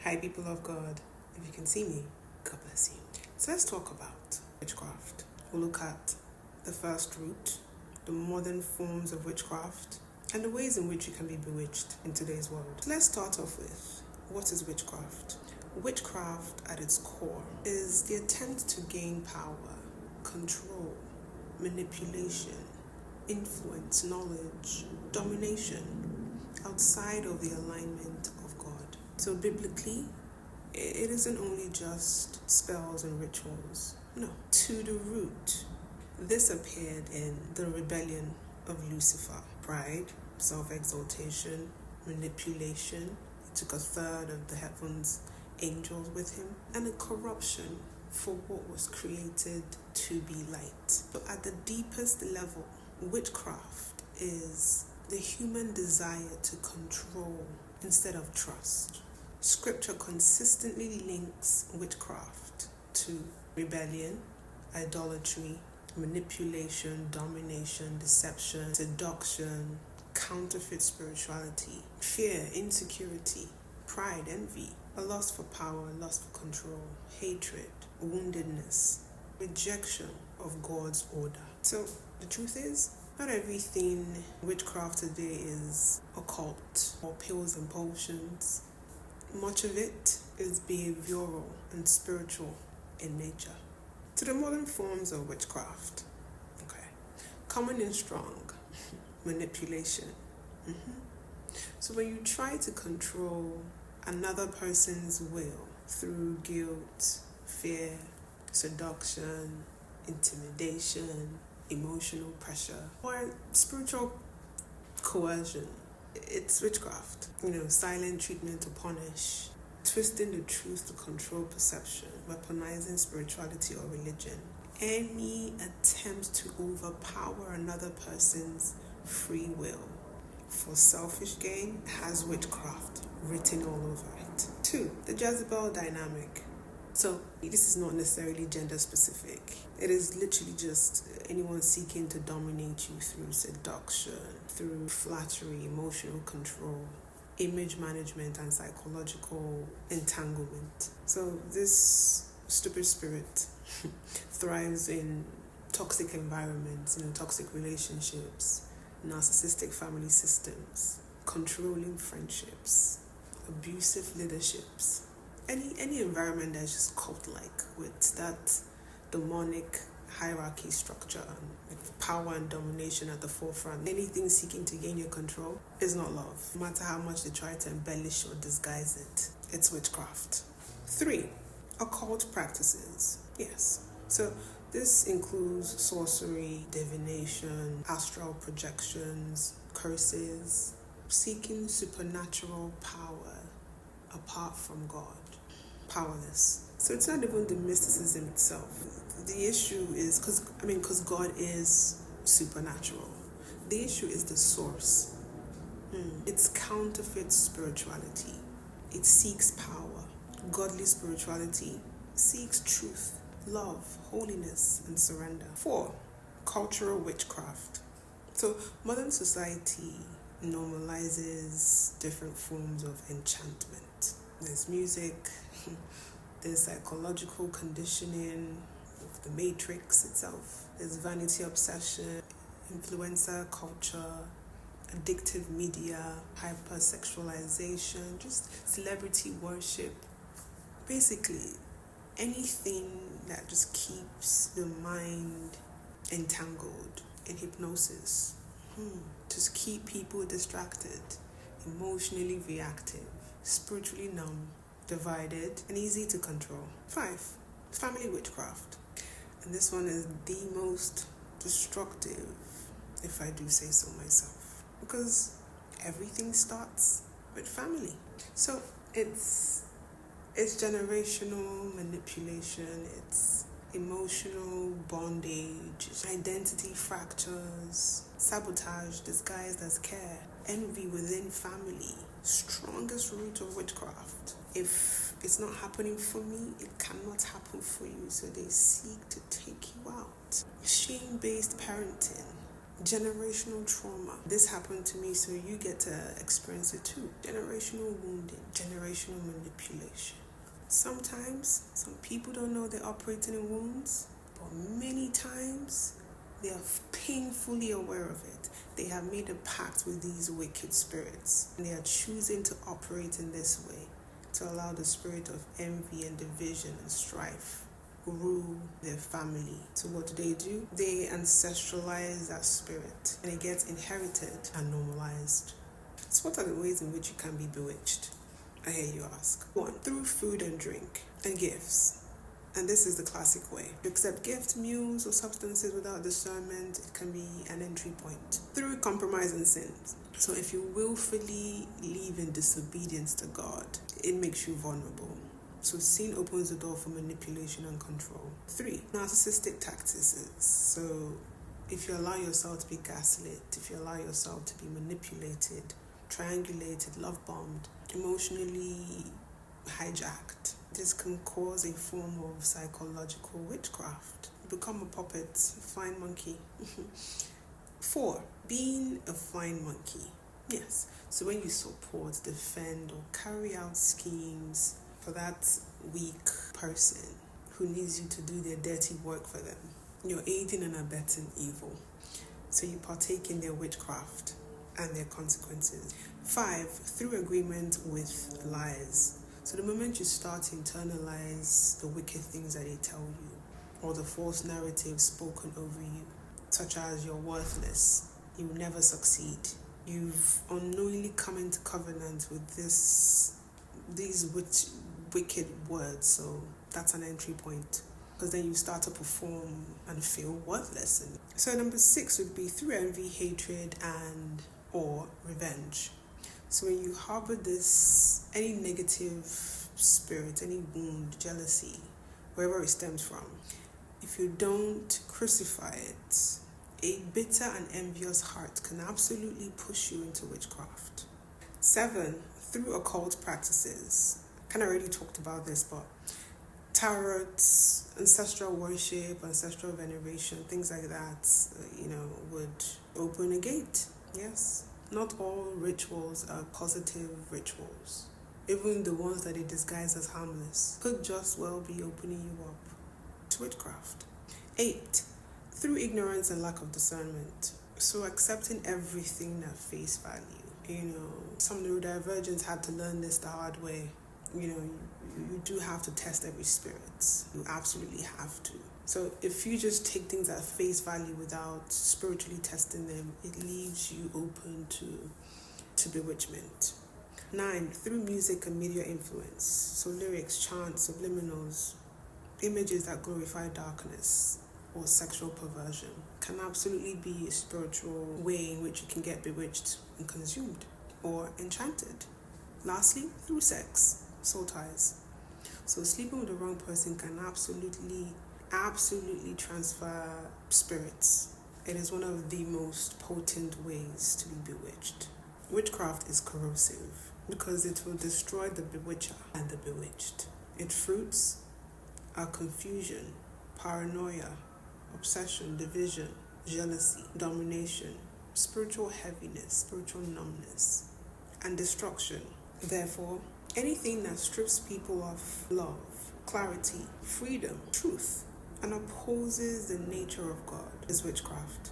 Hi, people of God. If you can see me, God bless you. So let's talk about witchcraft. We'll look at the first root, the modern forms of witchcraft, and the ways in which you can be bewitched in today's world. So let's start off with, what is witchcraft? Witchcraft at its core is the attempt to gain power, control, manipulation, influence, knowledge, domination outside of the alignment of God. So biblically, it isn't only just spells and rituals. No, to the root. This appeared in the rebellion of Lucifer. Pride, self-exaltation, manipulation. He took a third of the heavens angels with him, and a corruption for what was created to be light. So at the deepest level, witchcraft is the human desire to control instead of trust. Scripture consistently links witchcraft to rebellion, idolatry, manipulation, domination, deception, seduction, counterfeit spirituality, fear, insecurity, pride, envy, a lust for power, a lust for control, hatred, woundedness, rejection of God's order. So the truth is, not everything witchcraft today is occult or pills and potions. Much of it is behavioral and spiritual in nature. To the modern forms of witchcraft, common and strong, manipulation. So when you try to control another person's will through guilt, fear, seduction, intimidation, emotional pressure, or spiritual coercion, it's witchcraft. Silent treatment to punish, twisting the truth to control perception, weaponizing spirituality or religion. Any attempt to overpower another person's free will for selfish gain has witchcraft written all over it. 2, the Jezebel dynamic. So this is not necessarily gender specific. It is literally just anyone seeking to dominate you through seduction, through flattery, emotional control, image management, and psychological entanglement. So this stupid spirit thrives in toxic environments, toxic relationships, narcissistic family systems, controlling friendships, abusive leaderships. Any environment that's just cult-like with that demonic hierarchy structure and power and domination at the forefront. Anything seeking to gain your control is not love. No matter how much they try to embellish or disguise it, it's witchcraft. 3, occult practices. Yes. So this includes sorcery, divination, astral projections, curses, seeking supernatural power apart from God. Powerless. So it's not even the mysticism itself. The issue is, because God is supernatural. The issue is the source. It's counterfeit spirituality. It seeks power. Godly spirituality seeks truth, love, holiness, and surrender. 4, cultural witchcraft. So modern society normalizes different forms of enchantment. There's music, there's psychological conditioning, the matrix itself, there's vanity obsession, influencer culture, addictive media, hypersexualization, just celebrity worship. Basically, anything that just keeps the mind entangled in hypnosis. Just keep people distracted, emotionally reactive, spiritually numb, divided, and easy to control. 5, family witchcraft. And this one is the most destructive, if I do say so myself, because everything starts with family. So it's generational manipulation, it's emotional bondage, identity fractures, sabotage disguised as care, envy within family, strongest root of witchcraft. If it's not happening for me, it cannot happen for you, so they seek to take you out. Shame-based parenting, Generational trauma. This happened to me, so you get to experience it too. Generational wounding, generational manipulation. Sometimes some people don't know they're operating in wounds, but many times they are painfully aware of it. They have made a pact with these wicked spirits, and they are choosing to operate in this way to allow the spirit of envy and division and strife rule their family. So what do? They ancestralize that spirit, and it gets inherited and normalized. So what are the ways in which you can be bewitched? I hear you ask. 1. Through food and drink and gifts. And this is the classic way. You accept gifts, meals, or substances without discernment, it can be an entry point. Through compromise and sins. So if you willfully live in disobedience to God, it makes you vulnerable. So sin opens the door for manipulation and control. 3. Narcissistic tactics. So if you allow yourself to be gaslit, if you allow yourself to be manipulated, triangulated, love-bombed, emotionally hijacked, this can cause a form of psychological witchcraft. You become a puppet, a flying monkey. 4. Being a flying monkey. Yes. So when you support, defend, or carry out schemes for that weak person who needs you to do their dirty work for them, you're aiding and abetting evil. So you partake in their witchcraft and their consequences. 5. Through agreement with lies. So the moment you start to internalize the wicked things that they tell you, or the false narrative spoken over you, such as you're worthless, you will never succeed, you've unknowingly come into covenant with these wicked words, so that's an entry point, because then you start to perform and feel worthless. And so number 6 would be through envy, hatred, and or revenge. So when you harbor any negative spirit, any wound, jealousy, wherever it stems from, if you don't crucify it, a bitter and envious heart can absolutely push you into witchcraft. 7. Through occult practices. I kind of already talked about this, but tarot, ancestral worship, ancestral veneration, things like that, would open a gate. Yes. Not all rituals are positive rituals. Even the ones that they disguise as harmless could just well be opening you up to witchcraft. 8. Through ignorance and lack of discernment. So accepting everything at face value. Some neurodivergents had to learn this the hard way. You do have to test every spirit. You absolutely have to. So if you just take things at face value without spiritually testing them, it leaves you open to bewitchment. 9. Through music and media influence. So lyrics, chants, subliminals, images that glorify darkness or sexual perversion can absolutely be a spiritual way in which you can get bewitched and consumed or enchanted. Lastly, through sex, soul ties. So sleeping with the wrong person can absolutely transfer spirits. It is one of the most potent ways to be bewitched. Witchcraft is corrosive because it will destroy the bewitcher and the bewitched. Its fruits are confusion, paranoia, obsession, division, jealousy, domination, spiritual heaviness, spiritual numbness, and destruction. Therefore, anything that strips people of love, clarity, freedom, truth, and opposes the nature of God is witchcraft.